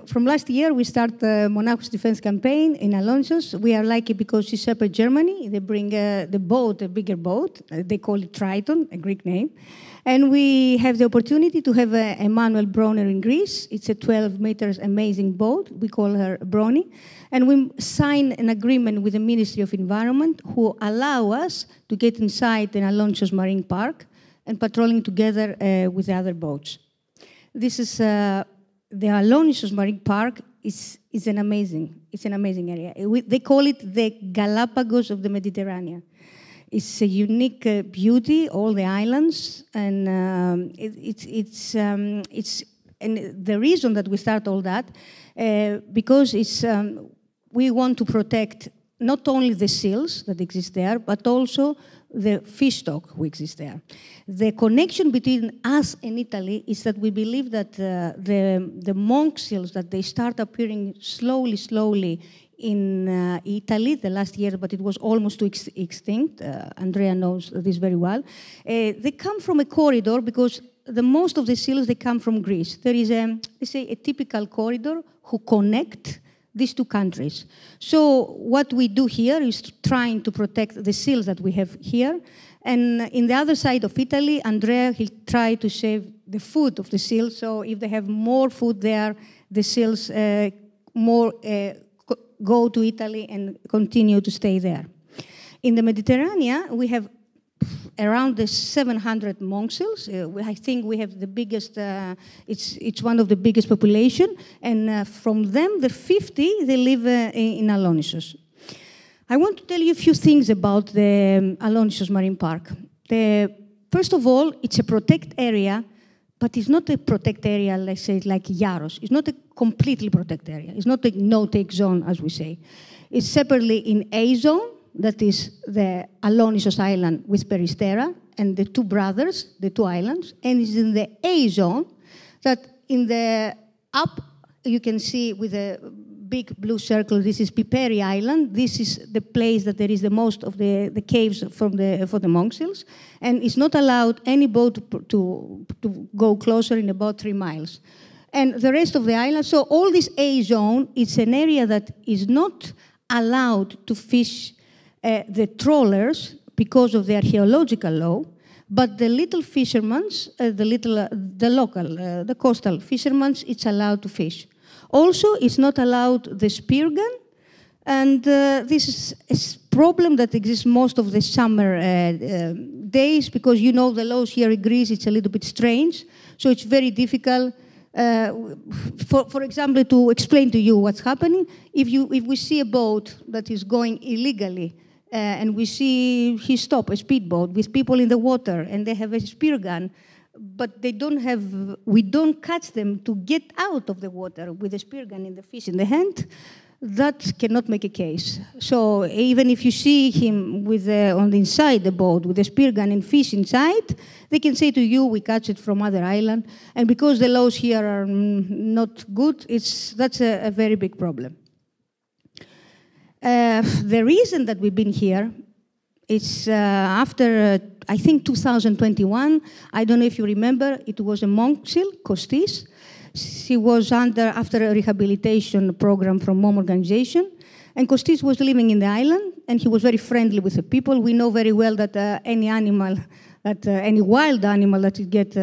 From last year, we start the Monachos Defense Campaign in Alonsos. We are lucky because Sea Shepherd Germany, they bring the boat, a bigger boat. They call it Triton, a Greek name. And we have the opportunity to have Emanuel Bronner in Greece. It's a 12 meters amazing boat. We call her Brony. And we sign an agreement with the Ministry of Environment who allow us to get inside the Alonsos Marine Park and patrolling together with the other boats. This is the Alonsos Marine Park is an amazing area. They call it the Galapagos of the Mediterranean. It's a unique beauty, all the islands, and and the reason that we start all that because it's we want to protect not only the seals that exist there, but also the fish stock who exists there. The connection between us and Italy is that we believe that the monk seals, that they start appearing slowly in Italy the last year, but it was almost extinct. Andrea knows this very well. They come from a corridor because most of the seals, they come from Greece. There is let's say, a typical corridor who connect these two countries. So what we do here is trying to protect the seals that we have here. And in the other side of Italy, Andrea, he'll try to save the food of the seals. So if they have more food there, the seals go to Italy and continue to stay there. In the Mediterranean, we have around 700 monk seals. I think we have the biggest, it's one of the biggest population, and from them, the 50, they live in Alonsos. I want to tell you a few things about the Alonsos Marine Park. First of all, it's a protected area but it's not a protected area, let's say, like Yaros. It's not a completely protected area. It's not a no-take zone, as we say. It's separately in A zone, that is the Alonissos Island with Peristera, and the two brothers, the two islands, and it's in the A zone, that in the up, you can see with a big blue circle, this is Piperi Island. This is the place that there is the most of the caves for the monk seals. And it's not allowed any boat to go closer in about 3 miles. And the rest of the island, so all this A zone, it's an area that is not allowed to fish the trawlers because of the archaeological law, but the little fishermen, the local, the coastal fishermen, it's allowed to fish. Also, it's not allowed the spear gun, and this is a problem that exists most of the summer days, because you know the laws here in Greece, it's a little bit strange, so it's very difficult. For example, to explain to you what's happening, if we see a boat that is going illegally, and we see he stop a speedboat with people in the water, and they have a spear gun, but they don't have, we don't catch them to get out of the water with a spear gun and the fish in the hand, that cannot make a case. So even if you see him with on the inside the boat with a spear gun and fish inside, they can say to you, we catch it from other island. And because the laws here are not good, that's a very big problem. The reason that we've been here is after, I think, 2021, I don't know if you remember, it was a monk seal, Kostis. She was after a rehabilitation program from MOM organization, and Kostis was living in the island, and he was very friendly with the people. We know very well that any animal, any wild animal that would get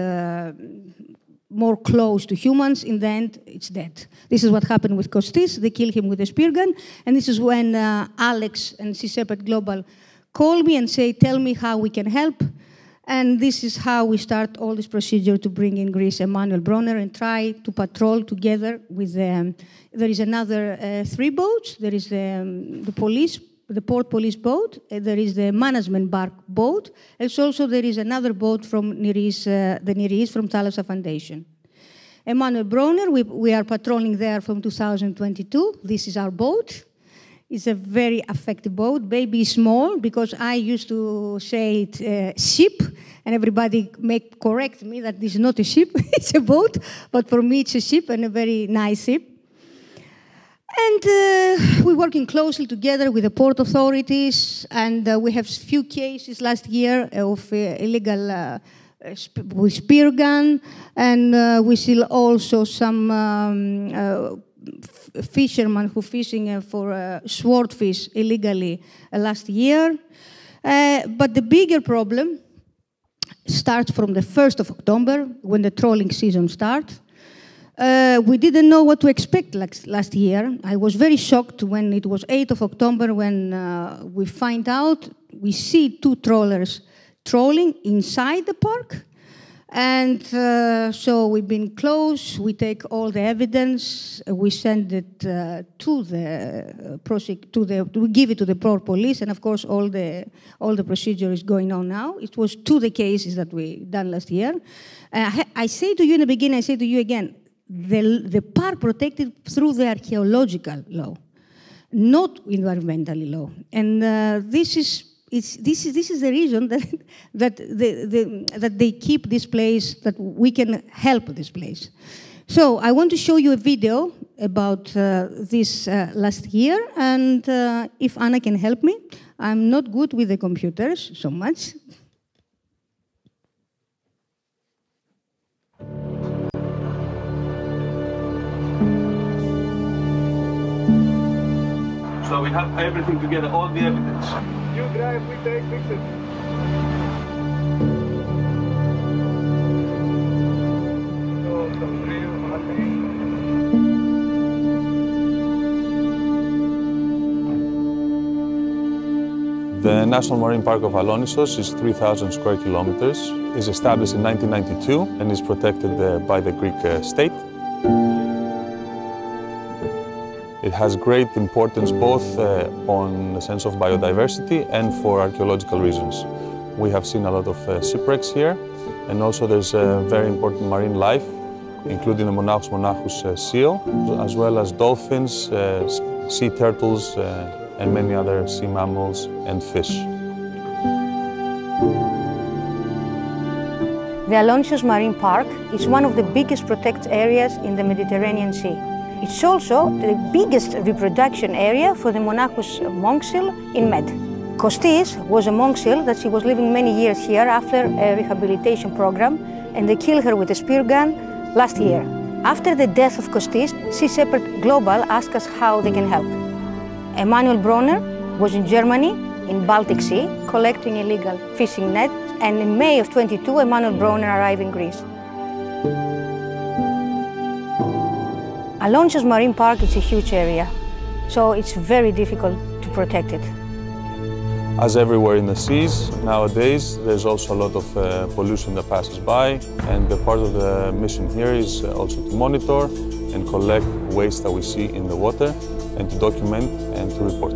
more close to humans, in the end, it's dead. This is what happened with Kostis. They killed him with a spear gun, and this is when Alex and CSEPET Global called me and say, tell me how we can help. And this is how we start all this procedure to bring in Greece Emmanuel Bronner and try to patrol together with there is another 3 boats. There is the police, the port police boat. There is the management bark boat. And also there is another boat from Nereis, the Nereis from Thalassa Foundation. Emmanuel Bronner, we are patrolling there from 2022. This is our boat. It's a very effective boat. Baby is small, because I used to say it ship, and everybody may correct me that this is not a ship, it's a boat, but for me it's a ship, and a very nice ship. And we're working closely together with the port authorities, and we have few cases last year of illegal with spear gun, and we see also some fishermen who fishing for swordfish illegally last year. But the bigger problem starts from the 1st of October, when the trawling season starts. We didn't know what to expect last year. I was very shocked when it was 8th of October when we find out, we see 2 trawlers trawling inside the park. And so we've been close, we take all the evidence, we send it we give it to the port police, and of course all the procedure is going on now. It was 2 the cases that we done last year. I say to you in the beginning, I say to you again, the park protected through the archaeological law, not environmental law. And this is the reason that they keep this place, that we can help this place. So I want to show you a video about this last year, and if Anna can help me. I'm not good with the computers so much. So we have everything together, all the evidence. You drive, we take pictures. The National Marine Park of Alonissos is 3,000 square kilometers. It's established in 1992 and is protected by the Greek state. It has great importance both on the sense of biodiversity and for archaeological reasons. We have seen a lot of shipwrecks here, And also there's very important marine life, including the monachus seal, as well as dolphins, sea turtles, and many other sea mammals and fish. The Alonissos Marine Park is one of the biggest protected areas in the Mediterranean Sea. It's also the biggest reproduction area for the Monachus monk seal in Med. Kostis was a monk seal that she was living many years here after a rehabilitation program, and they killed her with a spear gun last year. After the death of Kostis, Sea Shepherd Global asked us how they can help. Emanuel Bronner was in Germany, in Baltic Sea, collecting illegal fishing nets, and in May of 22, Emanuel Bronner arrived in Greece. Alonissos Marine Park is a huge area, so it's very difficult to protect it. As everywhere in the seas, nowadays there's also a lot of pollution that passes by, and the part of the mission here is also to monitor and collect waste that we see in the water and to document and to report.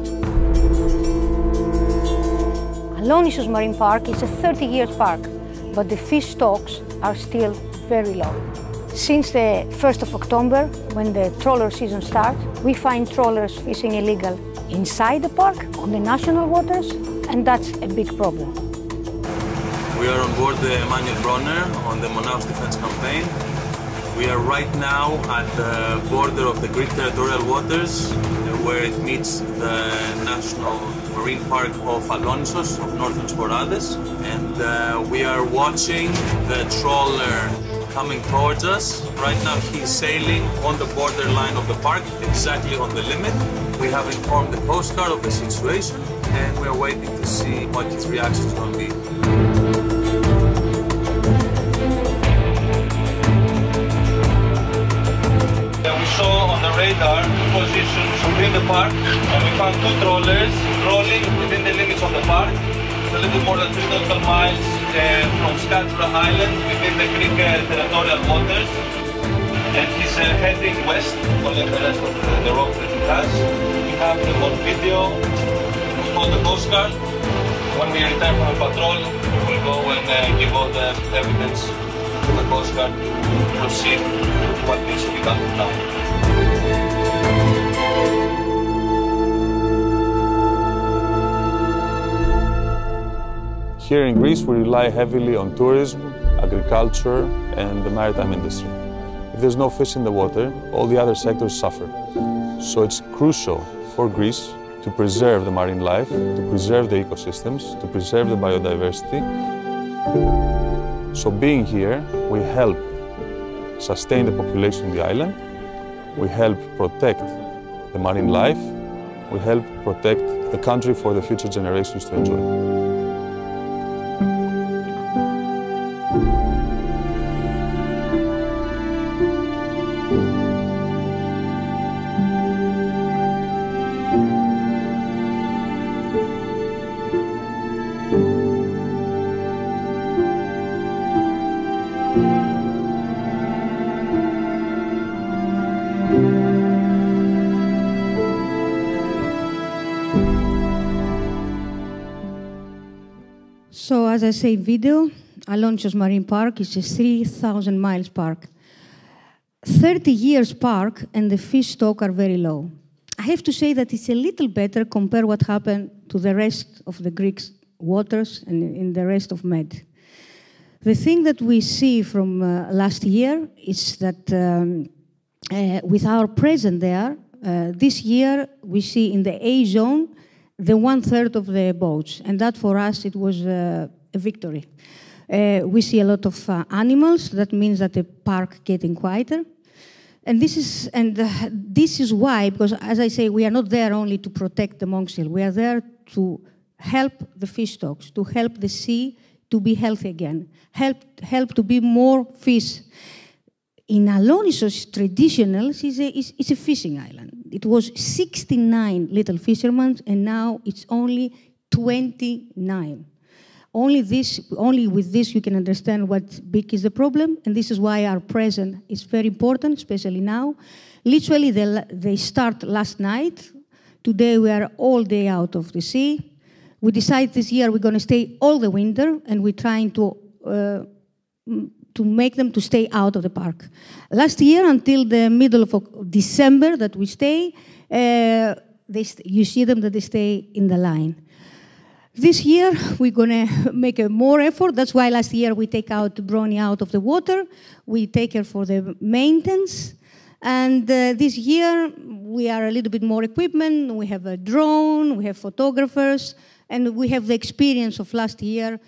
Alonissos Marine Park is a 30-year park, but the fish stocks are still very low. Since the 1st of October, when the trawler season starts, we find trawlers fishing illegal inside the park, on the national waters, and that's a big problem. We are on board the Emanuel Bronner on the Monachus Defense Campaign. We are right now at the border of the Greek territorial waters, where it meets the National Marine Park of Alonissos, of Northern Sporades, and we are watching the trawler coming towards us. Right now he's sailing on the borderline of the park, exactly on the limit. We have informed the Coast Guard of the situation, and we are waiting to see what his reaction is going to be. We saw on the radar positions within the park, and we found two trawlers rolling within the limits of the park. It's a little more than 3 nautical miles from Scarborough Island within the Greek territorial waters. And he's heading west to collect the rest of the rope that he has. We have them on video on the Coast Guard. When we return from a patrol, we will go and give all the evidence to the Coast Guard to proceed with what needs to be done now. Here in Greece, we rely heavily on tourism, agriculture, and the maritime industry. If there's no fish in the water, all the other sectors suffer. So it's crucial for Greece to preserve the marine life, to preserve the ecosystems, to preserve the biodiversity. So being here, we help sustain the population of the island, we help protect the marine life, we help protect the country for the future generations to enjoy. So, as I say, video, Alonissos Marine Park is a 3,000 miles park. 30 years park, and the fish stock are very low. I have to say that it's a little better compared what happened to the rest of the Greek waters and in the rest of Med. The thing that we see from last year is that with our presence there, this year we see in the A zone the 1/3 of the boats, and that for us it was a victory. We see a lot of animals. That means that the park getting quieter, and this is why, because as I say, we are not there only to protect the monk seal. We are there to help the fish stocks, to help the sea to be healthy again, help to be more fish. In Alonissos, traditional, it's a fishing island. It was 69 little fishermen, and now it's only 29. Only with this you can understand what big is the problem, and this is why our presence is very important, especially now. Literally, they start last night. Today we are all day out of the sea. We decided this year we're going to stay all the winter, and we're trying to make them to stay out of the park. Last year, until the middle of December that we stay, you see them that they stay in the line. This year, we're going to make a more effort. That's why last year we take out Brony out of the water. We take her for the maintenance. And this year, we are a little bit more equipment. We have a drone, we have photographers, and we have the experience of last year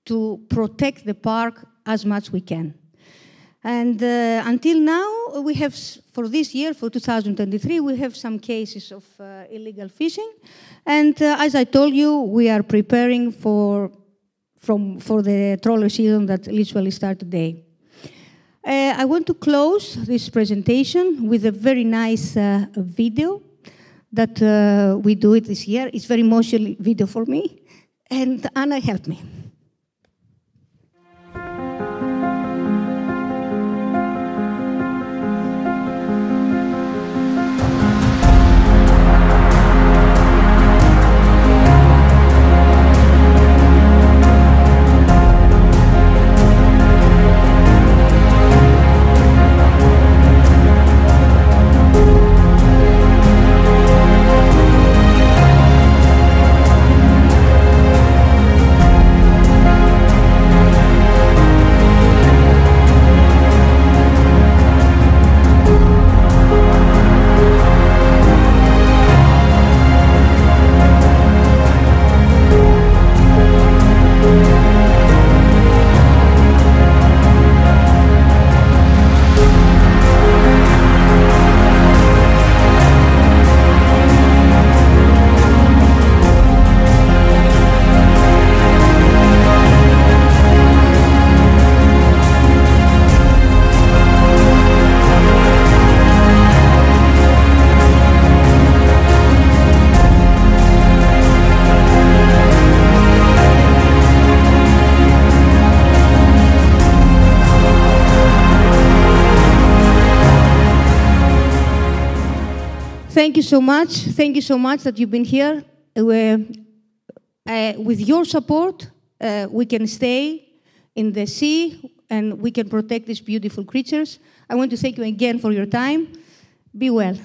to protect the park as much as we can. And until now, we have, for this year, for 2023, we have some cases of illegal fishing. And as I told you, we are preparing for the trawler season that literally starts today. I want to close this presentation with a very nice video that we do it this year. It's a very emotional video for me. And Anna helped me. Thank you so much. Thank you so much that you've been here. With your support, we can stay in the sea and we can protect these beautiful creatures. I want to thank you again for your time. Be well.